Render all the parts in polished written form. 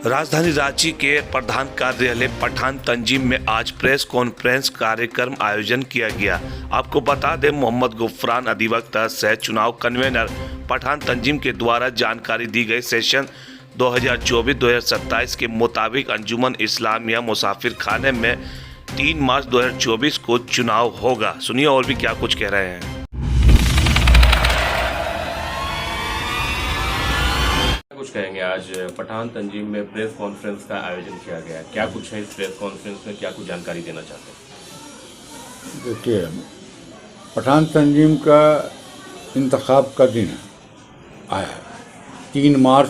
राजधानी रांची के प्रधान कार्यालय पठान तंजीम में आज प्रेस कॉन्फ्रेंस कार्यक्रम आयोजन किया गया। आपको बता दें, मोहम्मद गुफरान अधिवक्ता सह चुनाव कन्वेनर पठान तंजीम के द्वारा जानकारी दी गई सेशन 2024-2027 के मुताबिक अंजुमन इस्लामिया मुसाफिर खाने में 3 मार्च 2024 को चुनाव होगा। सुनिए और भी क्या कुछ कह रहे हैं। कुछ कहेंगे, आज पठान तंजीम में प्रेस कॉन्फ्रेंस का आयोजन किया गया है, क्या कुछ है इस प्रेस कॉन्फ्रेंस में, क्या कुछ जानकारी देना चाहते हैं? देखिए, पठान तंजीम का इंतखाब का दिन आया है 3 मार्च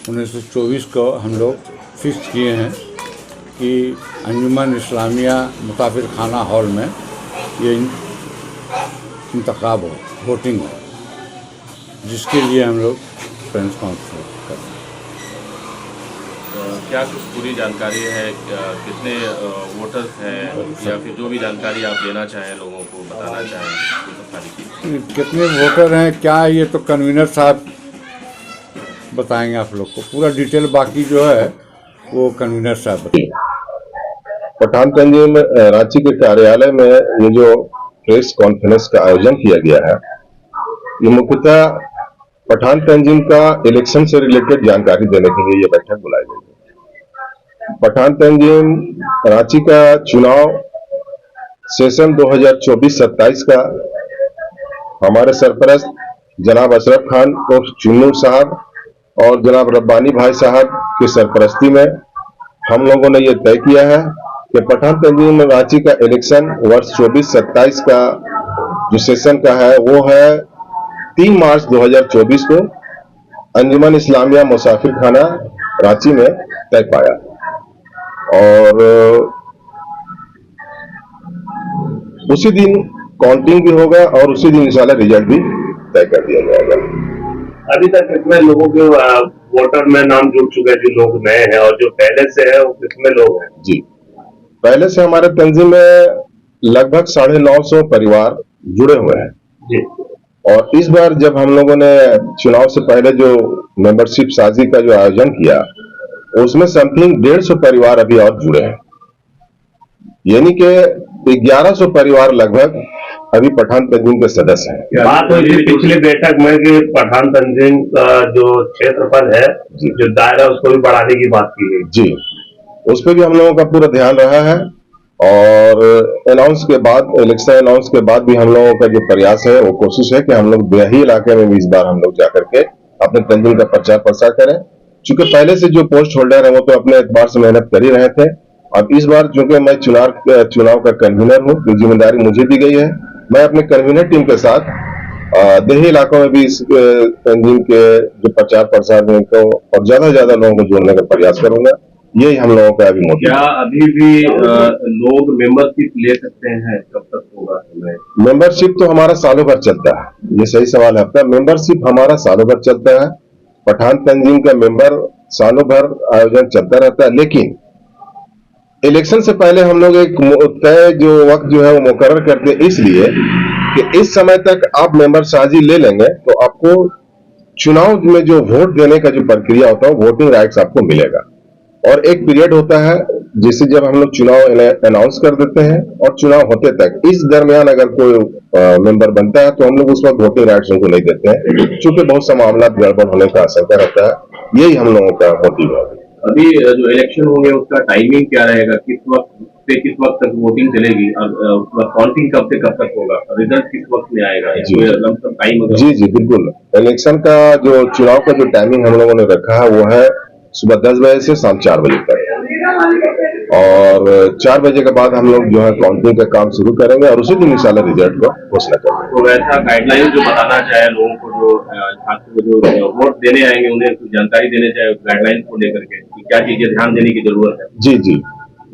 1924 को हम लोग फिक्स किए हैं कि अंजुमन इस्लामिया मुसाफिर खाना हॉल में ये इंतखाब हो, वोटिंग हो, जिसके लिए हम लोग प्रेस कॉन्फ्रेंस कर रहे हैं। क्या कुछ पूरी जानकारी है, कितने वोटर्स हैं या फिर जो भी जानकारी आप देना चाहें, लोगों को बताना चाहें? कितने वोटर हैं क्या, ये तो कन्वीनर साहब बताएंगे आप लोग को पूरा डिटेल, बाकी जो है वो कन्वीनर साहब बताएंगे। पठान तंजीम रांची के कार्यालय में ये जो प्रेस कॉन्फ्रेंस का आयोजन किया गया है, ये मुख्यतः पठान तंजीम का इलेक्शन से रिलेटेड जानकारी देने के लिए ये बैठक बुलाई गई है। पठान तंजीम रांची का चुनाव सेशन 2024-27 का हमारे सरपरस्त जनाब अशरफ खान उर्फ चुन्नू साहब और जनाब रब्बानी भाई साहब की सरपरस्ती में हम लोगों ने ये तय किया है कि पठान तंजीम रांची का इलेक्शन वर्ष 24-27 का जो सेशन का है वो है 3 मार्च 2024 को अंजुमन इस्लामिया मुसाफिर खाना रांची में तय पाया और उसी दिन काउंटिंग भी होगा और उसी दिन इंशाल्लाह रिजल्ट भी तय कर दिया जाएगा। अभी तक कितने लोगों के वोटर में नाम जुड़ चुके हैं, जो लोग नए हैं, और जो पहले से है वो कितने लोग हैं? जी, पहले से हमारे तंजीम में लगभग 950 परिवार जुड़े हुए हैं जी। और इस बार जब हम लोगों ने चुनाव से पहले जो मेंबरशिप साजी का जो आयोजन किया, उसमें समथिंग 150 परिवार अभी और जुड़े हैं, यानी कि 1100 परिवार लगभग अभी पठान तंजीम के सदस्य हैं। बात हुई थी पिछली बैठक में कि पठान तंजीम का जो क्षेत्रफल है, जो दायरा, उसको भी बढ़ाने की बात की गई। जी, उस पर भी हम लोगों का पूरा ध्यान रहा है और अनाउंस के बाद, इलेक्शन अनाउंस के बाद भी हम लोगों का जो प्रयास है, वो कोशिश है कि हम लोग बेही इलाके में भी इस बार हम लोग जाकर के अपने तंजीम का प्रचार प्रसार करें। चूंकि पहले से जो पोस्ट होल्डर है वो तो अपने एतबार से मेहनत कर ही रहे थे, अब इस बार चूंकि मैं चुनाव का कन्वीनर हूँ, जो जिम्मेदारी मुझे दी गई है, मैं अपने कन्वीनर टीम के साथ देही इलाकों में भी इस तंजीम के जो प्रचार प्रसार में को और ज्यादा से ज्यादा लोगों को जोड़ने का प्रयास करूंगा। यही हम लोगों का अभी मोटिव। क्या अभी भी लोग मेंबरशिप ले सकते हैं? कब तक होगा? मेंबरशिप तो हमारा सालों भर चलता है, ये सही सवाल है आपका। मेंबरशिप हमारा सालों भर चलता है, पठान तंजीम का मेंबर सालों भर आयोजन चलता रहता है, लेकिन इलेक्शन से पहले हम लोग एक तय जो वक्त जो है वो मुकर्रर करते हैं, इसलिए कि इस समय तक आप मेंबर साजी ले लेंगे तो आपको चुनाव में जो वोट देने का जो प्रक्रिया होता है, वोटिंग राइट्स आपको मिलेगा और एक पीरियड होता है जिसे जब हम लोग चुनाव अनाउंस कर देते हैं और चुनाव होते तक, इस दरमियान अगर कोई मेंबर बनता है तो हम लोग उस वक्त वोटिंग राइट्स उनको नहीं देते हैं, चूंकि बहुत सा मामला गड़बड़ होने का आशंका रहता है। यही हम लोगों का मोटिव है। अभी जो इलेक्शन होंगे उसका टाइमिंग क्या रहेगा? किस वक्त से किस वक्त तक वोटिंग चलेगी और काउंटिंग कब से कब तक होगा? रिजल्ट किस वक्त में आएगा? टाइम? जी जी बिल्कुल। इलेक्शन का जो चुनाव का जो टाइमिंग हम लोगों ने रखा है वो है सुबह 10 बजे से शाम 4 बजे तक और 4 बजे के बाद हम लोग जो है काउंटिंग का काम शुरू करेंगे और उसी दिन इंशाल्लाह रिजल्ट को घोषणा करेंगे। तो वैसा गाइडलाइन जो बताना चाहे लोगों को, जो छात्र जो वोट देने आएंगे उन्हें कुछ जानकारी देने चाहे गाइडलाइन को लेकर के, क्या चीजें ध्यान देने की जरूरत है? जी जी,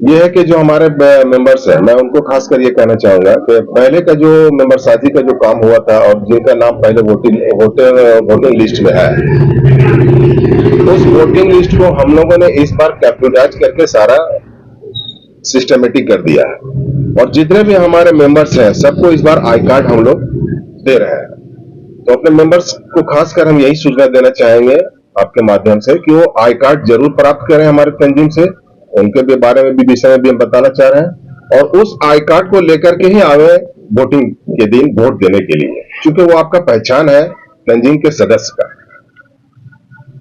ये है कि जो हमारे मेंबर्स हैं, मैं उनको खासकर ये कहना चाहूंगा कि पहले का जो मेंबर साथी का जो काम हुआ था और जिनका नाम पहले वोटिंग लिस्ट में है, उस वोटिंग लिस्ट को हम लोगों ने इस बार कैप्चराइज करके सारा सिस्टमेटिक कर दिया है और जितने भी हमारे मेंबर्स हैं सबको इस बार आई कार्ड हम लोग दे रहे हैं। तो अपने मेंबर्स को खासकर हम यही सूचना देना चाहेंगे आपके माध्यम से कि वो आई कार्ड जरूर प्राप्त करें हमारे तंजीम से। उनके भी बारे में भी विषय में भी हम बताना चाह रहे हैं, और उस आई कार्ड को लेकर के ही आवे वोटिंग के दिन वोट देने के लिए, क्योंकि वो आपका पहचान है तंजीम के सदस्य का।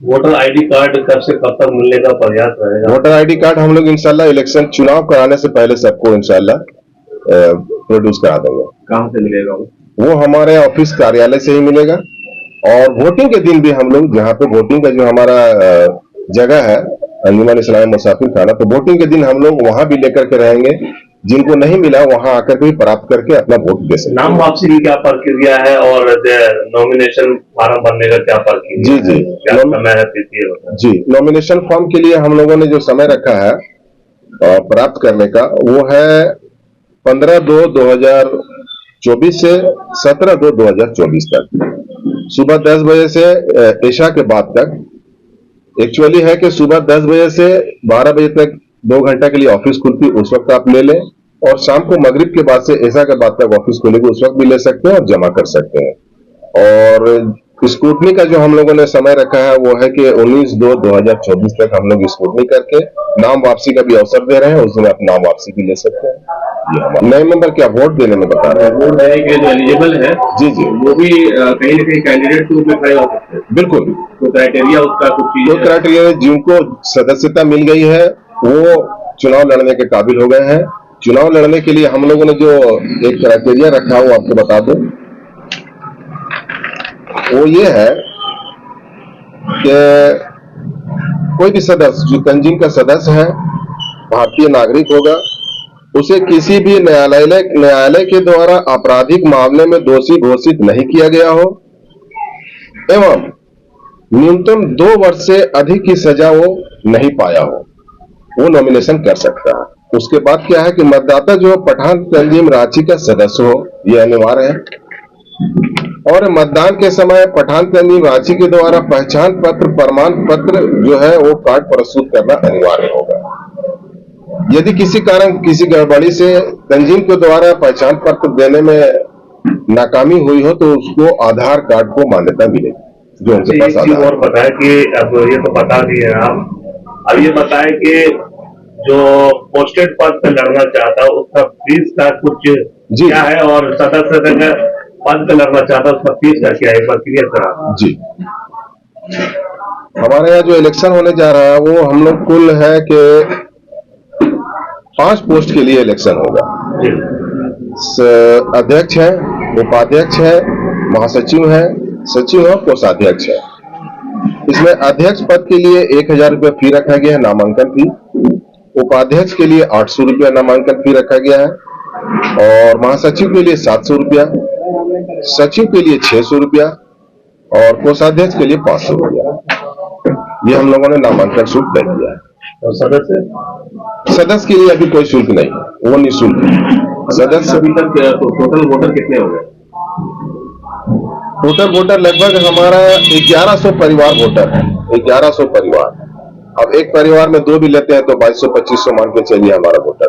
वोटर आईडी कार्ड कब से कब तक मिलने का प्रयास रहेगा? वोटर आईडी कार्ड हम लोग इंशाल्लाह इलेक्शन चुनाव कराने से पहले सबको इंशाल्लाह प्रोड्यूस करा देंगे। कहाँ से मिलेगा वो हमारे ऑफिस कार्यालय से ही मिलेगा, और वोटिंग के दिन भी हम लोग जहाँ पे वोटिंग का जो हमारा जगह है अंजुमन इस्लामी मुसाफिर खाना, तो वोटिंग के दिन हम लोग वहां भी लेकर के रहेंगे। जिनको नहीं मिला वहां आकर के भी प्राप्त करके अपना वोट दे सकते। नाम वापसी की क्या प्रक्रिया है और नॉमिनेशन फार्म भरने का क्या प्रक्रिया? जी जी क्या समय है तिथि है? जी, नॉमिनेशन फॉर्म के लिए हम लोगों ने जो समय रखा है प्राप्त करने का, वो है 15/2/2024 से 17/2/2024 तक, सुबह 10 बजे से ईशा के बाद तक। एक्चुअली है कि सुबह 10 बजे से 12 बजे तक 2 घंटा के लिए ऑफिस खुलती, उस वक्त आप ले लें, और शाम को मगरिब के बाद से ईशा के बाद तक ऑफिस खुलेगी, उस वक्त भी ले सकते हैं और जमा कर सकते हैं। और स्क्रूटनी का जो हम लोगों ने समय रखा है वो है कि 19/2/2024 तक हम लोग स्क्रूटनी करके नाम वापसी का भी अवसर दे रहे हैं, उस दिन आप नाम वापसी भी ले सकते हैं। ये हमारा नए मेंबर क्या वोट देने में बता रहे हैं, वोट देने के जो एलिजिबल है जी जी, वो भी कहीं न कहीं कैंडिडेट के रूप में खड़े हो सकते हैं। बिल्कुल। तो क्राइटेरिया उसका कुछ चीज तो क्राइटेरिया जिनको सदस्यता मिल गई है वो चुनाव लड़ने के काबिल हो गए हैं। चुनाव लड़ने के लिए हम लोगों ने जो एक क्राइटेरिया रखा है वो आपको बता दूं, वो ये है कि कोई भी सदस्य जो तंजीम का सदस्य है, भारतीय नागरिक होगा, उसे किसी भी न्यायालय के द्वारा आपराधिक मामले में दोषी घोषित नहीं किया गया हो, एवं न्यूनतम 2 वर्ष से अधिक की सजा वो नहीं पाया हो, वो नॉमिनेशन कर सकता है। उसके बाद क्या है कि मतदाता जो पठान तंजीम रांची का सदस्य हो, ये अनिवार्य है, और मतदान के समय पठान तंजीम रांची के द्वारा पहचान पत्र प्रमाण पत्र जो है वो कार्ड प्रस्तुत करना अनिवार्य होगा। यदि किसी कारण किसी गड़बड़ी से तंजीम के द्वारा पहचान पत्र देने में नाकामी हुई हो तो उसको आधार कार्ड को मान्यता मिलेगी जो उनके पास आधार। और बताया कि अब ये तो बता दिए आप, अब ये बताए कि जो पोस्टेड पद पे लड़ना चाहता है उसका फीस का कुछ क्या है, और सदस्य पद पे लड़ना चाहता है उसका फीस का क्या है, एक बार क्लियर करा। जी, हमारे यहाँ जो इलेक्शन होने जा रहा है वो हम लोग कुल है कि 5 पोस्ट के लिए इलेक्शन होगा। अध्यक्ष है, उपाध्यक्ष है, महासचिव है, सचिव है, कोषाध्यक्ष है। इसमें अध्यक्ष पद के लिए 1000 रुपया फी रखा गया है, नामांकन फी। उपाध्यक्ष के लिए 800 रुपया नामांकन फी रखा गया है, और महासचिव के लिए 700 रुपया, सचिव के लिए 600 रुपया, और कोषाध्यक्ष के लिए 500 रुपया। ये हम लोगों ने नामांकन शुल्क तय किया है। और सदस्य के लिए अभी कोई शुल्क नहीं, वो निःशुल्क है। सदस्य अभी तक टोटल वोटर कितने हो गए? टोटल वोटर लगभग हमारा 1100 परिवार वोटर है, 1100 परिवार। अब एक परिवार में 2 भी लेते हैं तो 2200-2500 मान के चलिए हमारा वोटर